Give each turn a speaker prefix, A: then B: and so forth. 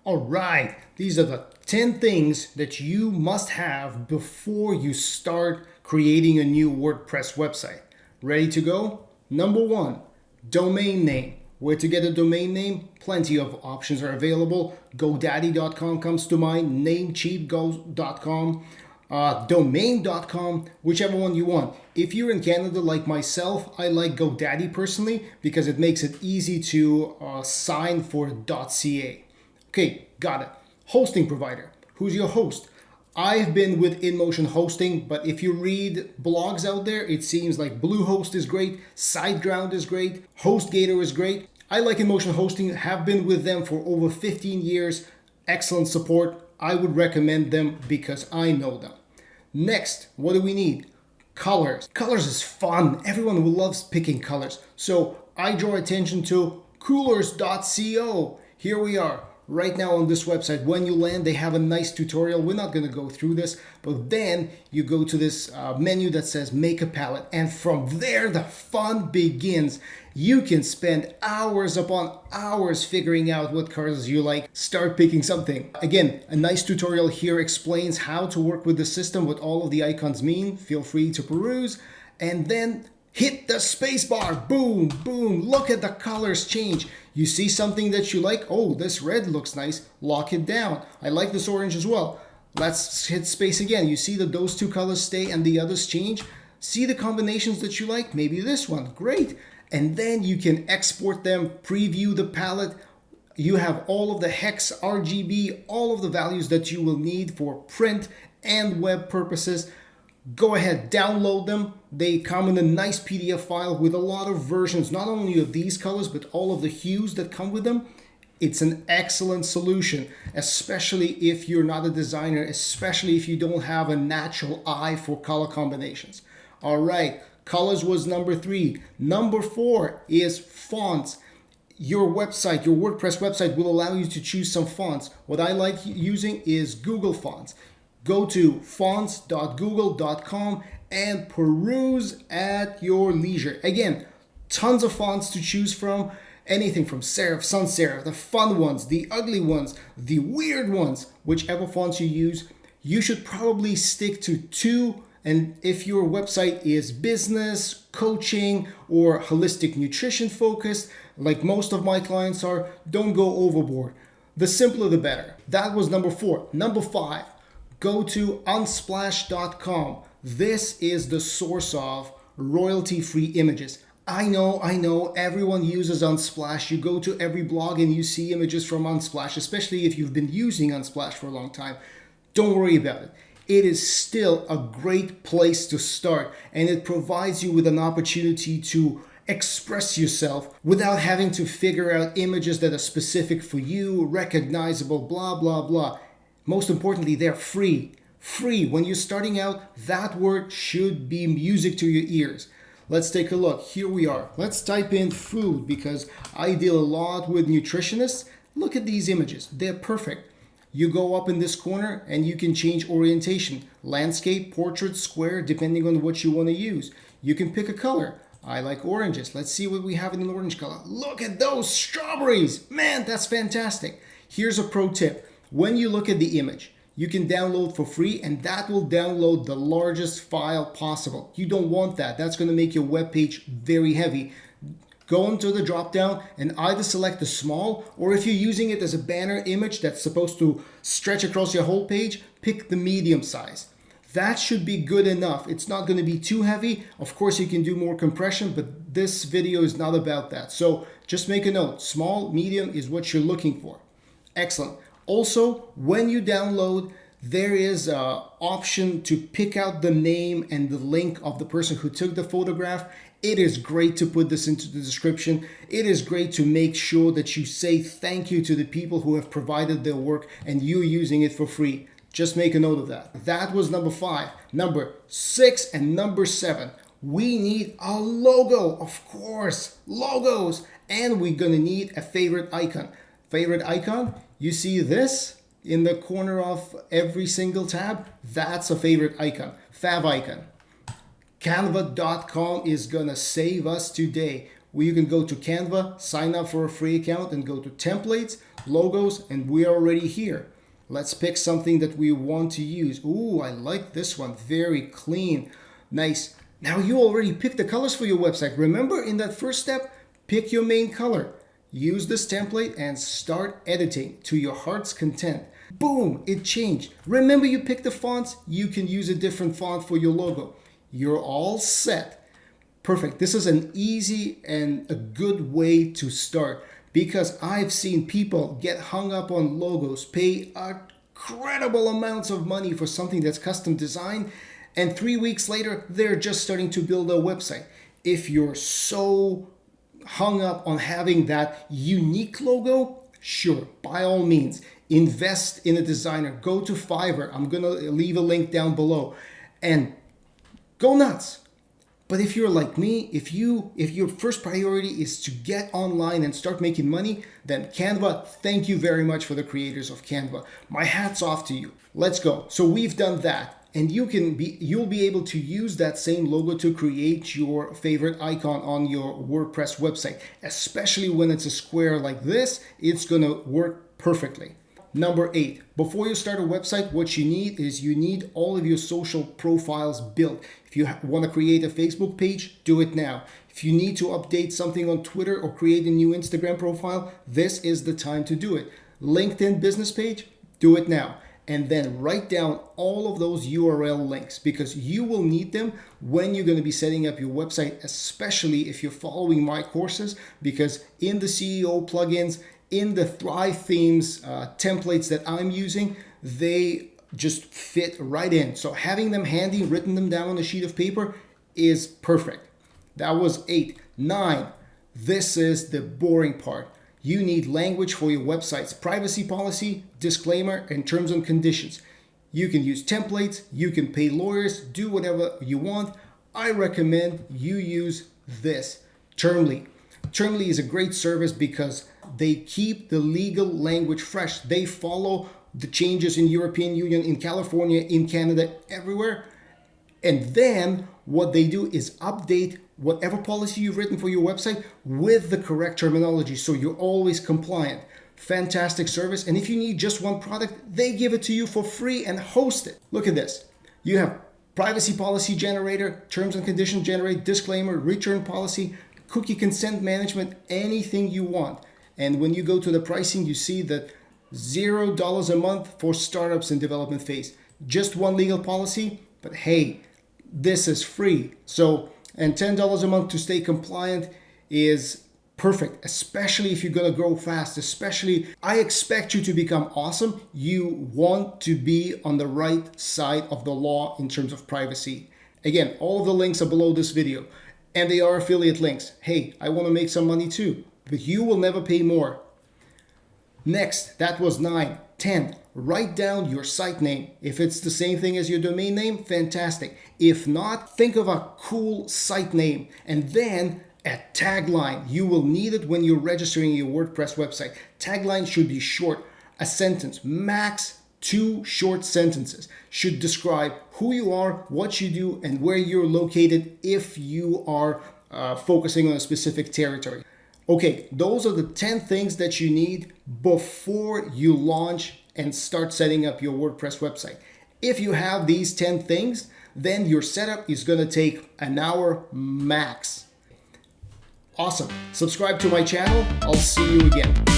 A: All right, these are the 10 things that you must have before you start creating a new WordPress website. Ready to go? Number one, domain name. Where to get a domain name? Plenty of options are available. GoDaddy.com comes to mind, Namecheap.com, domain.com, whichever one you want. If you're in Canada like myself, I like GoDaddy personally because it makes it easy to sign for .ca. Okay, got it. Hosting provider. Who's your host? I've been with InMotion Hosting, but if you read blogs out there, it seems like Bluehost is great, SiteGround is great, HostGator is great. I like InMotion Hosting, have been with them for over 15 years. Excellent support. I would recommend them because I know them. Next, what do we need? Colors. Colors is fun. Everyone loves picking colors. So I draw attention to coolers.co. Here we are. Right now on this website, when you land, they have a nice tutorial. We're not going to go through this, but then you go to this menu that says make a palette, and from there the fun begins. You can spend hours upon hours figuring out what colors you like. Start picking something. Again, a nice tutorial here explains how to work with the system, what all of the icons mean. Feel free to peruse, and then hit the space bar. Boom, boom. Look at the colors change. You see something that you like. Oh, this red looks nice. Lock it down. I like this orange as well. Let's hit space again. You see that those two colors stay and the others change. See the combinations that you like. Maybe this one. Great. And then you can export them, preview the palette. You have all of the hex, RGB, all of the values that you will need for print and web purposes. Go ahead, download them. They come in a nice PDF file with a lot of versions, not only of these colors, but all of the hues that come with them. It's an excellent solution, especially if you're not a designer, especially if you don't have a natural eye for color combinations. All right, colors was number 3. Number 4 is fonts. Your website, your WordPress website will allow you to choose some fonts. What I like using is Google Fonts. Go to fonts.google.com and peruse at your leisure. Again, tons of fonts to choose from. Anything from serif, sans serif, the fun ones, the ugly ones, the weird ones, whichever fonts you use. You should probably stick to 2. And if your website is business, coaching, or holistic nutrition focused, like most of my clients are, don't go overboard. The simpler the better. That was number 4. Number 5. Go to unsplash.com. This is the source of royalty-free images. I know, everyone uses Unsplash. You go to every blog and you see images from Unsplash, especially if you've been using Unsplash for a long time. Don't worry about it. It is still a great place to start, and it provides you with an opportunity to express yourself without having to figure out images that are specific for you, recognizable, blah, blah, blah. Most importantly, they're free. Free. When you're starting out, that word should be music to your ears. Let's take a look. Here we are. Let's type in food because I deal a lot with nutritionists. Look at these images. They're perfect. You go up in this corner and you can change orientation. Landscape, portrait, square, depending on what you want to use. You can pick a color. I like oranges. Let's see what we have in an orange color. Look at those strawberries. Man, that's fantastic. Here's a pro tip. When you look at the image, you can download for free, and that will download the largest file possible. You don't want that. That's going to make your web page very heavy. Go into the drop down and either select the small, or if you're using it as a banner image that's supposed to stretch across your whole page, pick the medium size. That should be good enough. It's not going to be too heavy. Of course, you can do more compression, but this video is not about that. So just make a note. Small, medium is what you're looking for. Excellent. Also, when you download, there is an option to pick out the name and the link of the person who took the photograph. It is great to put this into the description. It is great to make sure that you say thank you to the people who have provided their work and you're using it for free. Just make a note of that. That was number 5. Number 6 and number 7. We need a logo, of course, logos. And we're gonna need a favorite icon. Favorite icon? You see this in the corner of every single tab? That's a favorite icon, fav icon. Canva.com is gonna save us today. where you can go to Canva, sign up for a free account, and go to templates, logos, and we are already here. Let's pick something that we want to use. Ooh, I like this one. Very clean. Nice. Now you already picked the colors for your website. Remember in that first step, pick your main color. Use this template and start editing to your heart's content. Boom, it changed. Remember you picked the fonts? You can use a different font for your logo. You're all set. Perfect. This is an easy and a good way to start, because I've seen people get hung up on logos, pay incredible amounts of money for something that's custom designed, and 3 weeks later, they're just starting to build a website. If you're so hung up on having that unique logo, sure, by all means, invest in a designer. Go to Fiverr. I'm going to leave a link down below and go nuts. But if you're like me, if your first priority is to get online and start making money, then Canva, thank you very much for the creators of Canva. My hat's off to you. Let's go. So we've done that. And you'll be able to use that same logo to create your favorite icon on your WordPress website, especially when it's a square like this. It's gonna work perfectly. Number 8, before you start a website, what you need all of your social profiles built. If you want to create a Facebook page, do it now. If you need to update something on Twitter or create a new Instagram profile, this is the time to do it. LinkedIn business page, do it now. And then write down all of those URL links, because you will need them when you're going to be setting up your website, especially if you're following my courses, because in the CEO plugins, in the Thrive themes templates that I'm using, they just fit right in. So having them handy, written them down on a sheet of paper is perfect. That was 8. 9, this is the boring part. You need language for your website's privacy policy, disclaimer, and terms and conditions. You can use templates, you can pay lawyers, do whatever you want. I recommend you use this, Termly. Termly is a great service because they keep the legal language fresh. They follow the changes in European Union, in California, in Canada, everywhere. And then what they do is update whatever policy you've written for your website with the correct terminology, so you're always compliant. Fantastic service. And if you need just one product, they give it to you for free and host it. Look at this. You have privacy policy generator, terms and conditions generate, disclaimer, return policy, cookie consent management, anything you want. And when you go to the pricing, you see that $0 a month for startups in development phase. Just one legal policy, but hey, this is free. So, and $10 a month to stay compliant is perfect, especially if you're going to grow fast. Especially, I expect you to become awesome. You want to be on the right side of the law in terms of privacy. Again, all of the links are below this video, and they are affiliate links. Hey, I want to make some money too, but you will never pay more. Next, that was 9. 10, write down your site name. If it's the same thing as your domain name, fantastic. If not, think of a cool site name, and then a tagline. You will need it when you're registering your WordPress website. Tagline should be short, a sentence, max 2 short sentences. Should describe who you are, what you do, and where you're located if you are focusing on a specific territory. Okay, those are the 10 things that you need before you launch and start setting up your WordPress website. If you have these 10 things, then your setup is going to take an hour max. Awesome. Subscribe to my channel. I'll see you again.